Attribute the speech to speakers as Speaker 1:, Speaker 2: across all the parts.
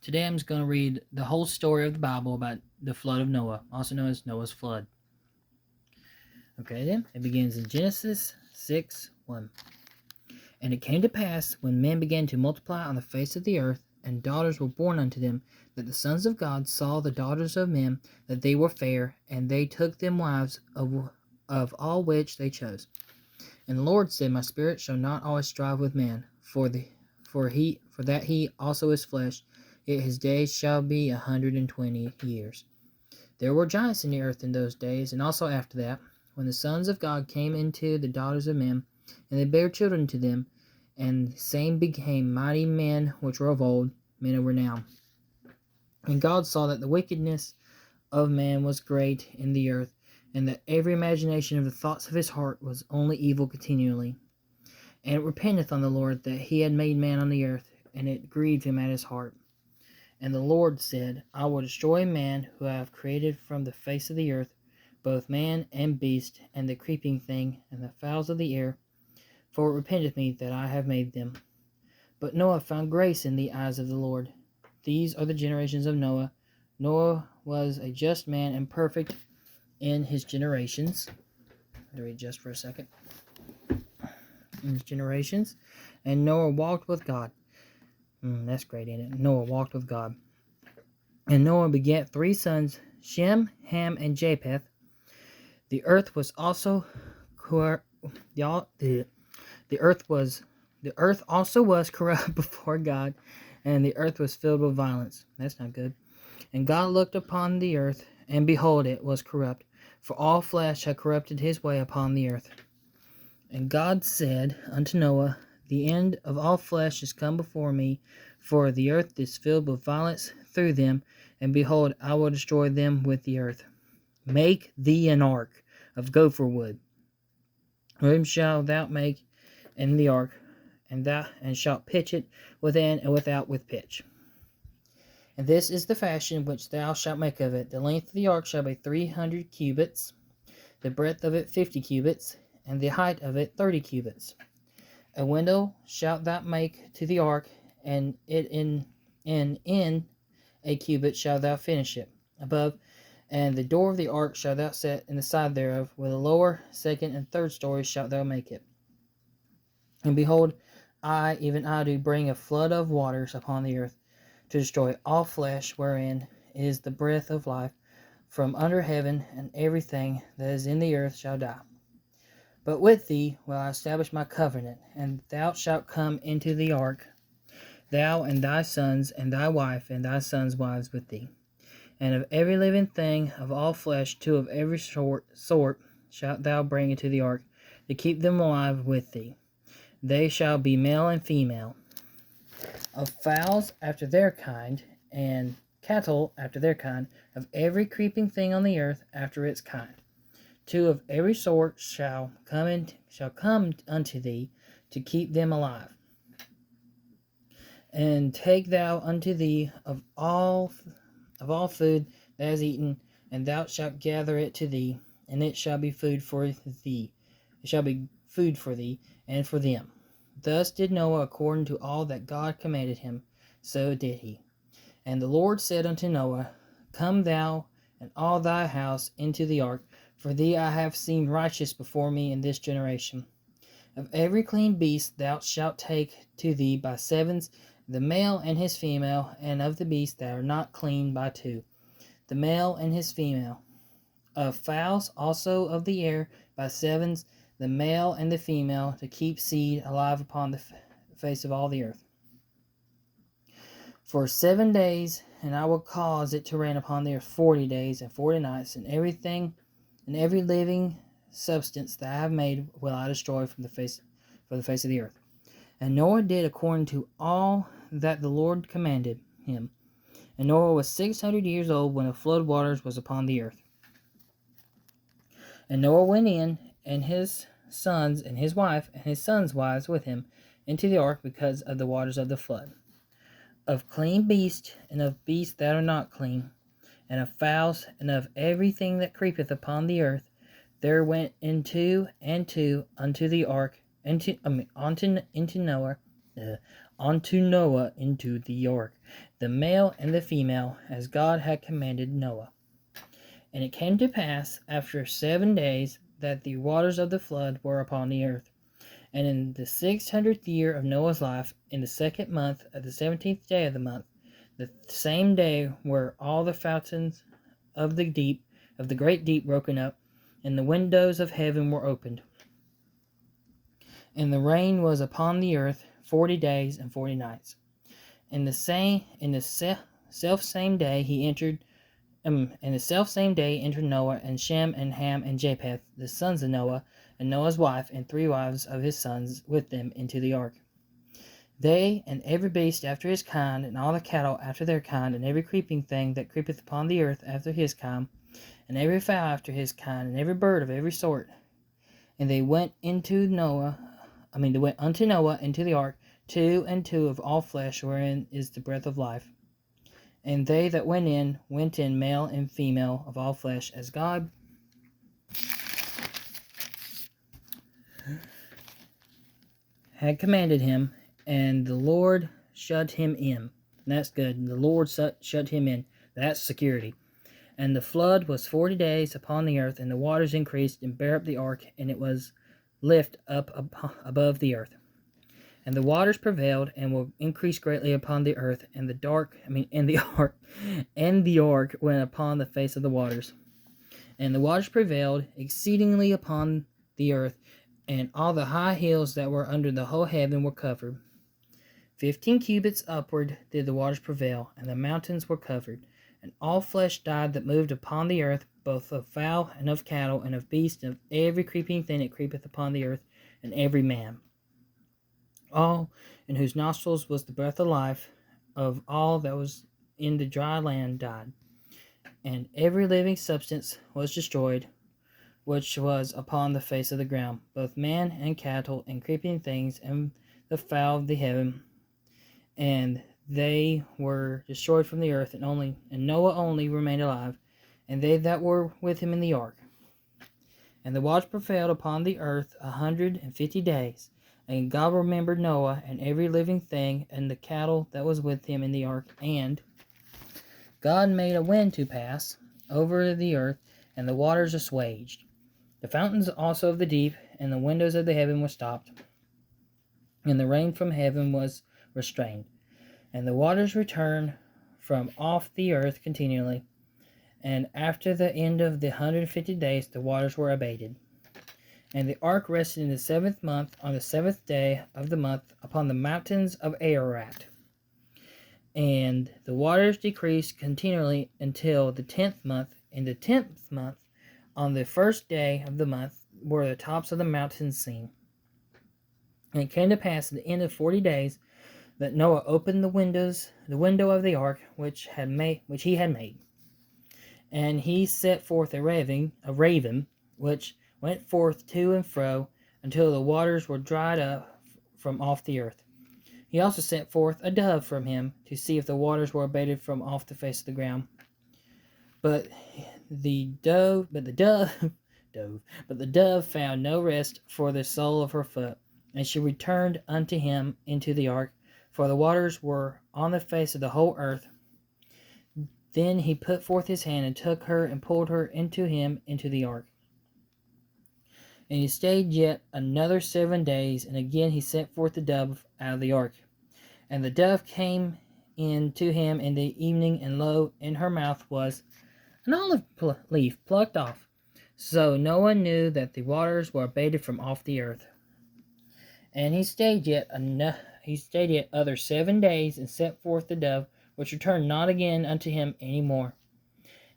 Speaker 1: Today I'm just going to read the whole story of the Bible about the flood of Noah, also known as Noah's flood. Okay, then it begins in Genesis 6:1. And it came to pass, when men began to multiply on the face of the earth, and daughters were born unto them, that the sons of God saw the daughters of men, that they were fair, and they took them wives of all which they chose. And the Lord said, My spirit shall not always strive with man, for that he also is flesh, yet his days shall be 120 years. There were giants in the earth in those days, and also after that, when the sons of God came into the daughters of men, and they bare children to them, and the same became mighty men which were of old, men of renown. And God saw that the wickedness of man was great in the earth, and that every imagination of the thoughts of his heart was only evil continually. And it repenteth on the Lord that he had made man on the earth, and it grieved him at his heart. And the Lord said, I will destroy man who I have created from the face of the earth, both man and beast, and the creeping thing, and the fowls of the air, for it repenteth me that I have made them. But Noah found grace in the eyes of the Lord. These are the generations of Noah. Noah was a just man and perfect in his generations. I'll read just for a second. In his generations. And Noah walked with God. That's great, ain't it? Noah walked with God. And Noah begat 3 sons, Shem, Ham, and Japheth. The earth also was corrupt before God, and the earth was filled with violence. That's not good. And God looked upon the earth, and behold, it was corrupt, for all flesh had corrupted his way upon the earth. And God said unto Noah, The end of all flesh is come before me, for the earth is filled with violence through them, and behold, I will destroy them with the earth. Make thee an ark of gopher wood. Whom shalt thou make in the ark, and shalt pitch it within and without with pitch. And this is the fashion which thou shalt make of it. The length of the ark shall be 300 cubits, the breadth of it 50 cubits, and the height of it 30 cubits. A window shalt thou make to the ark, and in a cubit shalt thou finish it above, and the door of the ark shalt thou set in the side thereof. With a lower, second, and third stories shalt thou make it. And behold, I, even I, do bring a flood of waters upon the earth, to destroy all flesh, wherein is the breath of life from under heaven, and everything that is in the earth shall die. But with thee will I establish my covenant, and thou shalt come into the ark, thou and thy sons, and thy wife, and thy sons' wives with thee. And of every living thing of all flesh, 2 of every sort shalt thou bring into the ark, to keep them alive with thee. They shall be male and female. Of fowls after their kind, and cattle after their kind, of every creeping thing on the earth after its kind. 2 of every sort shall come unto thee, to keep them alive. And take thou unto thee of all food that is eaten, and thou shalt gather it to thee, and it shall be food for thee. It shall be food for thee and for them. Thus did Noah according to all that God commanded him, so did he. And the Lord said unto Noah, Come thou and all thy house into the ark, for thee I have seen righteous before me in this generation. Of every clean beast thou shalt take to thee by sevens, the male and his female, and of the beasts that are not clean by 2, the male and his female. Of fowls also of the air by sevens, the male and the female, to keep seed alive upon the face of all the earth. For 7 days, and I will cause it to rain upon the earth 40 days and 40 nights, and everything and every living substance that I have made will I destroy from the face of the earth. And Noah did according to all that the Lord commanded him. And Noah was 600 years old when the flood waters was upon the earth. And Noah went in, and his sons, and his wife, and his sons' wives with him, into the ark because of the waters of the flood. Of clean beasts, and of beasts that are not clean, and of fowls, and of everything that creepeth upon the earth, there went in 2 and 2 unto the ark, into Noah, unto Noah into the ark, the male and the female, as God had commanded Noah. And it came to pass after 7 days that the waters of the flood were upon the earth. And in the 600th year of Noah's life, in the 2nd month, of the 17th day of the month, the same day were all the fountains of the deep, of the great deep, broken up, and the windows of heaven were opened. And the rain was upon the earth 40 days and 40 nights. In the self same day entered Noah and Shem and Ham and Japheth, the sons of Noah, and Noah's wife, and 3 wives of his sons with them into the ark. They and every beast after his kind, and all the cattle after their kind, and every creeping thing that creepeth upon the earth after his kind, and every fowl after his kind, and every bird of every sort. And they went unto Noah into the ark, 2 and 2 of all flesh, wherein is the breath of life. And they that went in, male and female of all flesh, as God had commanded him, and the Lord shut him in. That's good. The Lord shut him in. That's security. And the flood was 40 days upon the earth, and the waters increased and bare up the ark, and it was lift up above the earth. And the waters prevailed and will increase greatly upon the earth, and the ark went upon the face of the waters. And the waters prevailed exceedingly upon the earth, and all the high hills that were under the whole heaven were covered. 15 cubits upward did the waters prevail, and the mountains were covered. And all flesh died that moved upon the earth, both of fowl and of cattle, and of beast, and of every creeping thing that creepeth upon the earth, and every man. All in whose nostrils was the breath of life, of all that was in the dry land died. And every living substance was destroyed, which was upon the face of the ground, both man and cattle, and creeping things, and the fowl of the heaven. And they were destroyed from the earth, and Noah only remained alive, and they that were with him in the ark. And the waters prevailed upon the earth 150 days. And God remembered Noah and every living thing, and the cattle that was with him in the ark. And God made a wind to pass over the earth, and the waters assuaged. The fountains also of the deep, and the windows of the heaven were stopped, and the rain from heaven was restrained. And the waters returned from off the earth continually. And after the end of the 150 days, the waters were abated. And the ark rested in the 7th month, on the 7th day of the month, upon the mountains of Ararat. And the waters decreased continually until the 10th month. In the 10th month, on the 1st day of the month, were the tops of the mountains seen. And it came to pass at the end of 40 days that Noah opened the window of the ark which he had made. And he set forth a raven, which went forth to and fro until the waters were dried up from off the earth. He also sent forth a dove from him to see if the waters were abated from off the face of the ground. But the dove found no rest for the sole of her foot, and she returned unto him into the ark, for the waters were on the face of the whole earth. Then he put forth his hand and took her and pulled her into him into the ark. And he stayed yet another 7 days, and again he sent forth the dove out of the ark. And the dove came in to him in the evening, and lo, in her mouth was an olive leaf plucked off. So Noah knew that the waters were abated from off the earth. And he stayed yet other 7 days, and sent forth the dove, which returned not again unto him any more.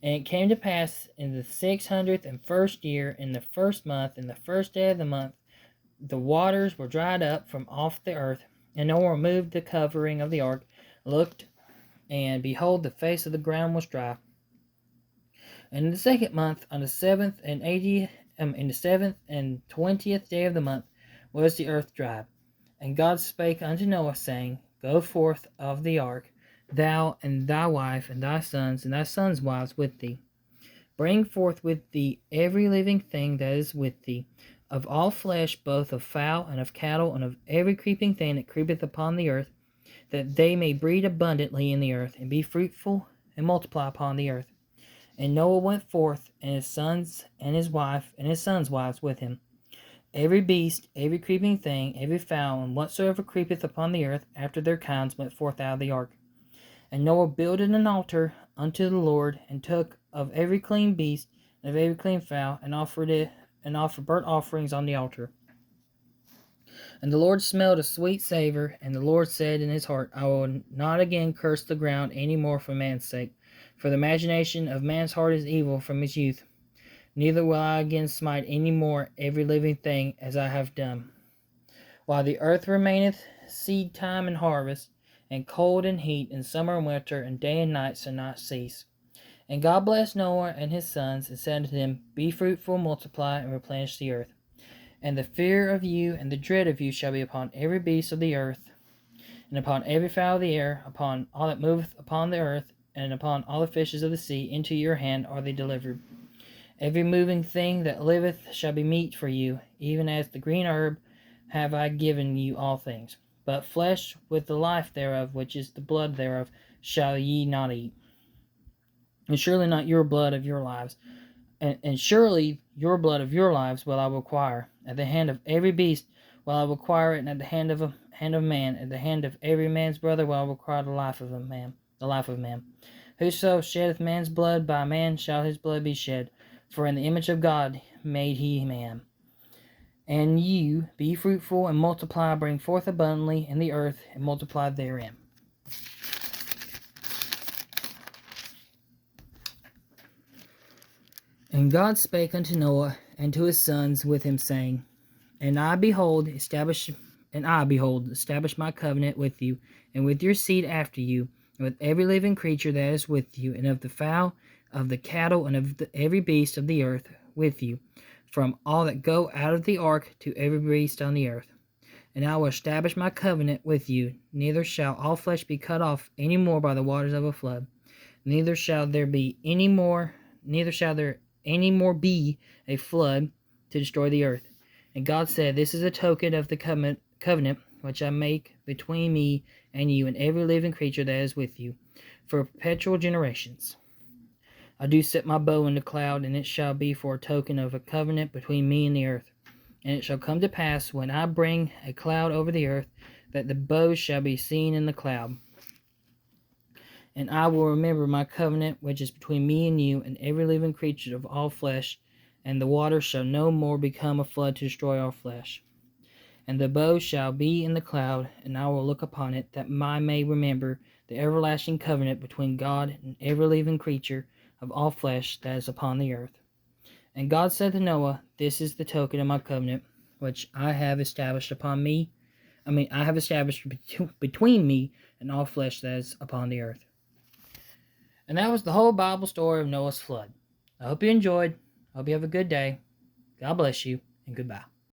Speaker 1: And it came to pass in the 601st year, in the 1st month, in the 1st day of the month, the waters were dried up from off the earth. And Noah removed the covering of the ark, looked, and behold, the face of the ground was dry. And in the 2nd month, on the 7th and 20th day of the month, was the earth dry. And God spake unto Noah, saying, Go forth of the ark, thou and thy wife, and thy sons' wives with thee. Bring forth with thee every living thing that is with thee, of all flesh, both of fowl and of cattle, and of every creeping thing that creepeth upon the earth, that they may breed abundantly in the earth, and be fruitful, and multiply upon the earth. And Noah went forth, and his sons, and his wife, and his sons' wives with him. Every beast, every creeping thing, every fowl, and whatsoever creepeth upon the earth, after their kinds, went forth out of the ark. And Noah builded an altar unto the Lord, and took of every clean beast, and of every clean fowl, and offered burnt offerings on the altar. And the Lord smelled a sweet savor, and the Lord said in his heart, I will not again curse the ground any more for man's sake, for the imagination of man's heart is evil from his youth. Neither will I again smite any more every living thing as I have done. While the earth remaineth, seed time and harvest, and cold and heat, and summer and winter, and day and night shall not cease. And God blessed Noah and his sons, and said unto them, Be fruitful, multiply, and replenish the earth. And the fear of you and the dread of you shall be upon every beast of the earth, and upon every fowl of the air, upon all that moveth upon the earth, and upon all the fishes of the sea. Into your hand are they delivered. Every moving thing that liveth shall be meat for you, even as the green herb have I given you all things. But flesh with the life thereof, which is the blood thereof, shall ye not eat. And surely not your blood of your lives, and surely your blood of your lives will I require. At the hand of every beast will I require it, and at the hand of man, at the hand of every man's brother will I require the life of man. Whoso sheddeth man's blood, by man shall his blood be shed. For in the image of God made he man. And you be fruitful and multiply, bring forth abundantly in the earth, and multiply therein. And God spake unto Noah and to his sons with him, saying, And I behold, establish my covenant with you, and with your seed after you, and with every living creature that is with you, and of the fowl, of the cattle, and of every beast of the earth with you, from all that go out of the ark to every beast on the earth. And I will establish my covenant with you, neither shall all flesh be cut off any more by the waters of a flood, neither shall there any more be a flood to destroy the earth. And God said, This is a token of the covenant which I make between me and you and every living creature that is with you, for perpetual generations. I do set my bow in the cloud, and it shall be for a token of a covenant between me and the earth. And it shall come to pass, when I bring a cloud over the earth, that the bow shall be seen in the cloud. And I will remember my covenant which is between me and you and every living creature of all flesh, and the water shall no more become a flood to destroy all flesh. And the bow shall be in the cloud, and I will look upon it, that I may remember the everlasting covenant between God and every living creature of all flesh that is upon the earth. And God said to Noah, This is the token of my covenant, which I have established between me and all flesh that is upon the earth. And that was the whole Bible story of Noah's flood. I hope you enjoyed. I hope you have a good day. God bless you, and goodbye.